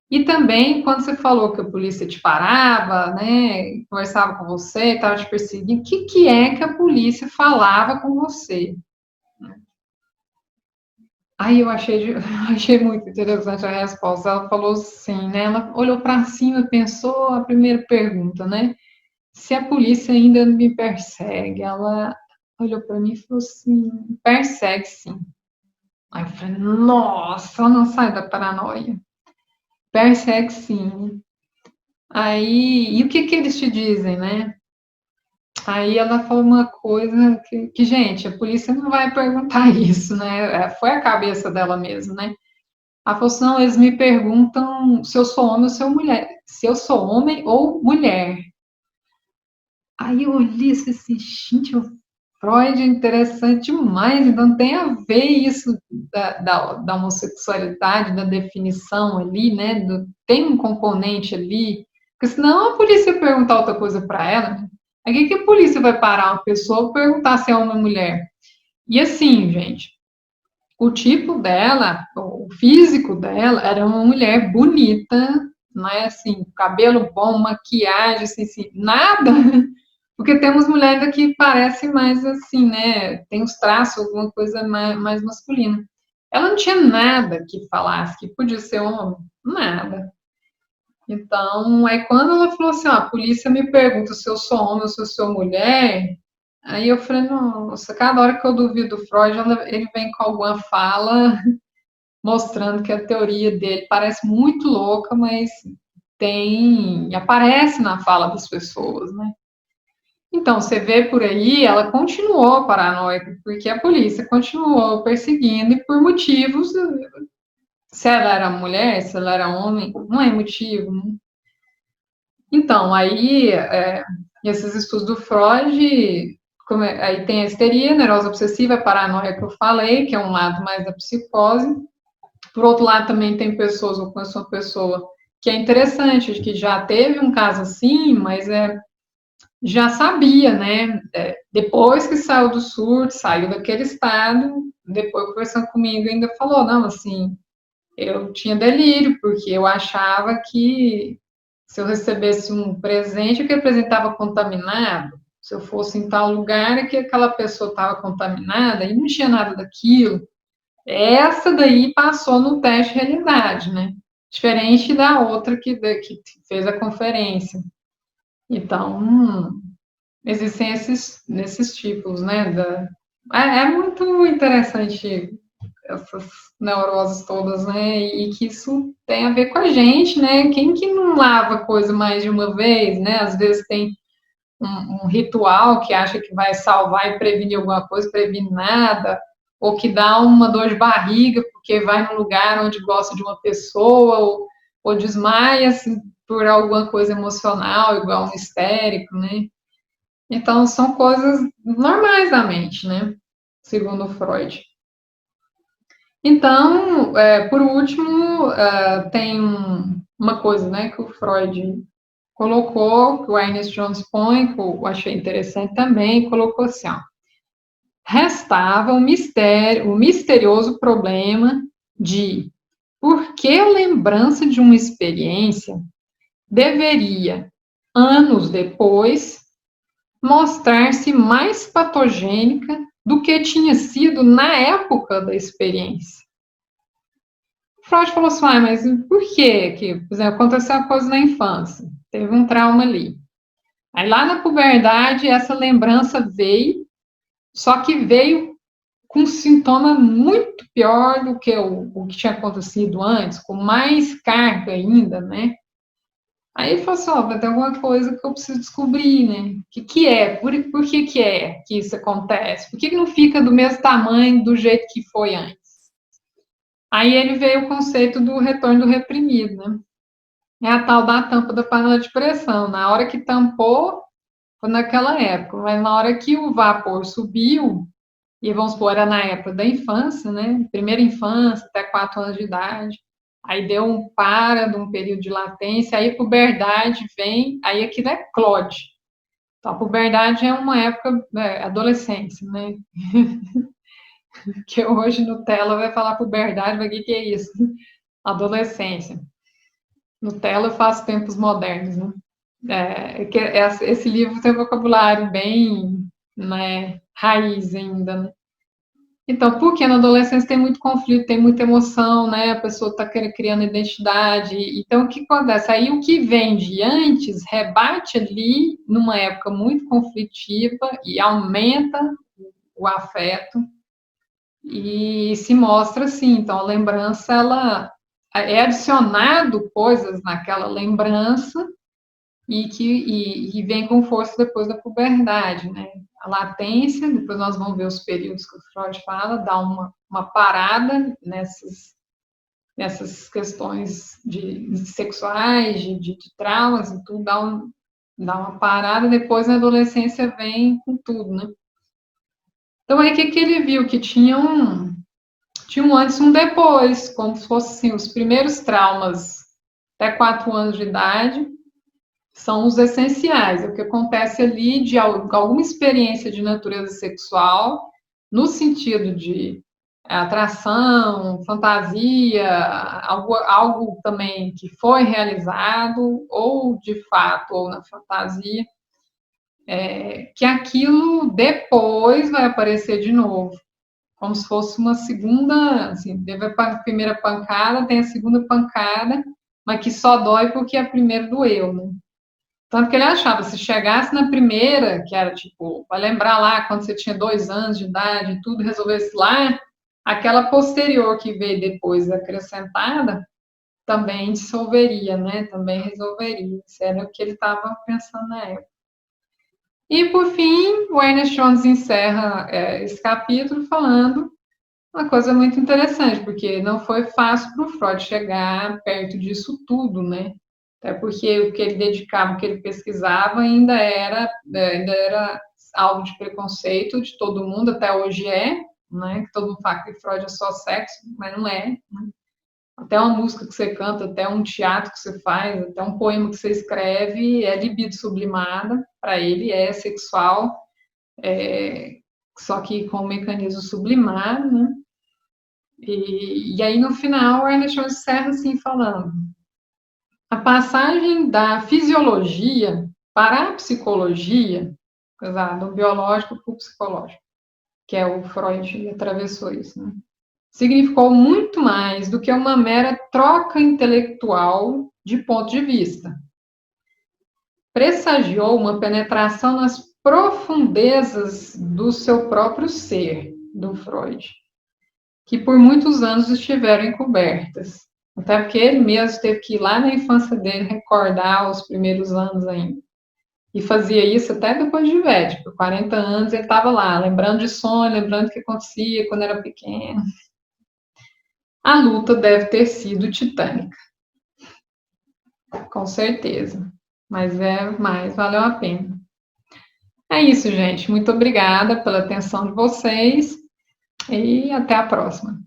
E também, quando você falou que a polícia te parava, né, conversava com você, estava te perseguindo, o que é que a polícia falava com você? Aí eu achei muito interessante a resposta. Ela falou assim, né? Ela olhou para cima e pensou a primeira pergunta, né? Se a polícia ainda me persegue, ela olhou para mim e falou assim: persegue sim. Aí eu falei: nossa, ela não sai da paranoia. Persegue sim. Aí, e o que eles te dizem, né? Aí ela falou uma coisa gente, a polícia não vai perguntar isso, né? Foi a cabeça dela mesmo, né? Ela falou assim, não, eles me perguntam se eu sou homem ou se eu mulher, se eu sou homem ou mulher. Aí eu olhei assim, gente, o Freud é interessante demais, então tem a ver isso da homossexualidade, da definição ali, né? Tem um componente ali, porque senão a polícia ia perguntar outra coisa para ela, né? Aí que a polícia vai parar uma pessoa e perguntar se é homem ou mulher? E assim, gente, o tipo dela, o físico dela, era uma mulher bonita, né? Assim, cabelo bom, maquiagem, assim, nada. Porque temos mulheres que parecem mais assim, né? Tem os traços, alguma coisa mais masculina. Ela não tinha nada que falasse que podia ser homem, nada. Então, aí quando ela falou assim, ó, a polícia me pergunta se eu sou homem ou se eu sou mulher, aí eu falei, nossa, cada hora que eu duvido do Freud, ele vem com alguma fala mostrando que a teoria dele parece muito louca, mas aparece na fala das pessoas, né? Então, você vê por aí, ela continuou paranoica, porque a polícia continuou perseguindo e por motivos, se ela era mulher, se ela era homem, não é motivo, né? Então, aí, esses estudos do Freud, aí tem a histeria, neurose obsessiva, a paranoia que eu falei, que é um lado mais da psicose. Por outro lado, também tem pessoas, eu conheço uma pessoa que é interessante, que já teve um caso assim, mas já sabia, né? Depois que saiu do surto, saiu daquele estado, depois conversando comigo, ainda falou, não, assim, eu tinha delírio, porque eu achava que se eu recebesse um presente, que apresentava contaminado, se eu fosse em tal lugar, é que aquela pessoa estava contaminada e não tinha nada daquilo. Essa daí passou no teste de realidade, né? Diferente da outra que fez a conferência. Então, existem nesses tipos, né? É muito interessante essas neuroses todas, né? E que isso tem a ver com a gente, né? Quem que não lava coisa mais de uma vez, né? Às vezes tem um ritual que acha que vai salvar e prevenir alguma coisa, previne nada, ou que dá uma dor de barriga porque vai num lugar onde gosta de uma pessoa, ou desmaia assim, por alguma coisa emocional, igual um histérico, né? Então, são coisas normais da mente, né? Segundo Freud. Então, por último, tem uma coisa, né, que o Freud colocou, que o Ernest Jones põe, que eu achei interessante também, colocou assim, ó, restava o misterioso problema de por que a lembrança de uma experiência deveria, anos depois, mostrar-se mais patogênica do que tinha sido na época da experiência. Freud falou assim, mas por que, por exemplo, aconteceu uma coisa na infância, teve um trauma ali. Aí lá na puberdade, essa lembrança veio, só que veio com um sintoma muito pior do que o que tinha acontecido antes, com mais carga ainda, né? Aí ele falou assim, ó, vai ter alguma coisa que eu preciso descobrir, né? O que é? Por que é que isso acontece? Por que não fica do mesmo tamanho, do jeito que foi antes? Aí ele veio o conceito do retorno do reprimido, né? É a tal da tampa da panela de pressão. Na hora que tampou, foi naquela época, mas na hora que o vapor subiu, e vamos supor, era na época da infância, né? Primeira infância, até 4 anos de idade. Aí deu um de um período de latência, aí a puberdade vem, aí aquilo é Claude. Então, a puberdade é uma época, adolescência, né? Que hoje Nutella vai falar puberdade, mas o que é isso? Adolescência. Nutella eu faço tempos modernos, né? Esse livro tem um vocabulário bem, né, raiz ainda, né? Então, porque na adolescência tem muito conflito, tem muita emoção, né? A pessoa está criando identidade. Então, o que acontece? Aí o que vem de antes rebate ali numa época muito conflitiva e aumenta o afeto e se mostra assim. Então, a lembrança, ela é adicionado coisas naquela lembrança e vem com força depois da puberdade, né? A latência, depois nós vamos ver os períodos que o Freud fala, dá uma parada nessas questões sexuais, de traumas e tudo, dá uma parada, depois na adolescência vem com tudo, né? Então aí o que ele viu? Que tinha um antes e um depois, como se fossem assim, os primeiros traumas até 4 anos de idade, são os essenciais, é o que acontece ali de alguma experiência de natureza sexual, no sentido de atração, fantasia, algo também que foi realizado, ou de fato, ou na fantasia, que aquilo depois vai aparecer de novo, como se fosse uma segunda, assim, teve a primeira pancada, tem a segunda pancada, mas que só dói porque a primeira doeu, né? Tanto que ele achava, se chegasse na primeira, que era tipo, vai lembrar lá quando você tinha 2 anos de idade e tudo, resolvesse lá, aquela posterior que veio depois acrescentada também dissolveria, né? Também resolveria. Isso era o que ele estava pensando na época. E por fim, o Ernest Jones encerra esse capítulo falando uma coisa muito interessante, porque não foi fácil para o Freud chegar perto disso tudo, né? Até porque o que ele dedicava, o que ele pesquisava, ainda era alvo de preconceito de todo mundo, até hoje né? Que todo mundo fala que Freud é só sexo, mas não é. Né? Até uma música que você canta, até um teatro que você faz, até um poema que você escreve, é libido sublimada, para ele é sexual, só que com um mecanismo sublimado, né? E aí, no final, o Ernest Jones encerra assim, falando: a passagem da fisiologia para a psicologia, do biológico para o psicológico, que é o Freud atravessou isso, né? Significou muito mais do que uma mera troca intelectual de ponto de vista. Pressagiou uma penetração nas profundezas do seu próprio ser, do Freud, que por muitos anos estiveram encobertas. Até porque ele mesmo teve que ir lá na infância dele recordar os primeiros anos ainda. E fazia isso até depois de velho, tipo, 40 anos ele estava lá, lembrando de sonho, lembrando o que acontecia quando era pequeno. A luta deve ter sido titânica, com certeza. Mas valeu a pena. É isso, gente. Muito obrigada pela atenção de vocês e até a próxima.